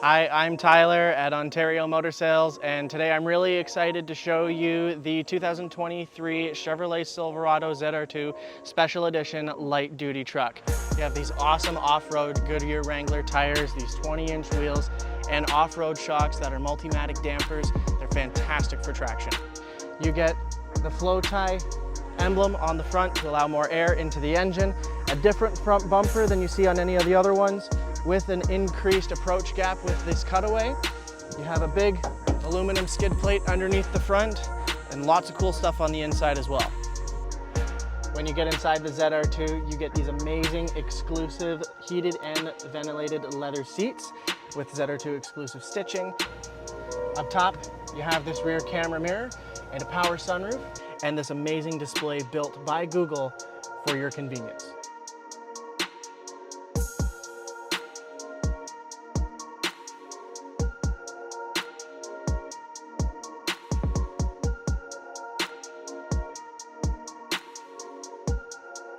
Hi, I'm Tyler at Ontario Motor Sales, and today I'm really excited to show you the 2023 Chevrolet Silverado ZR2 Special Edition light duty truck. You have these awesome off-road Goodyear Wrangler tires, these 20-inch wheels, and off-road shocks that are Multimatic dampers. They're fantastic for traction. You get the flow tie emblem on the front to allow more air into the engine, a different front bumper than you see on any of the other ones, with an increased approach gap with this cutaway. You have a big aluminum skid plate underneath the front and lots of cool stuff on the inside as well. When you get inside the ZR2, you get these amazing exclusive heated and ventilated leather seats with ZR2 exclusive stitching. Up top, you have this rear camera mirror and a power sunroof and this amazing display built by Google for your convenience.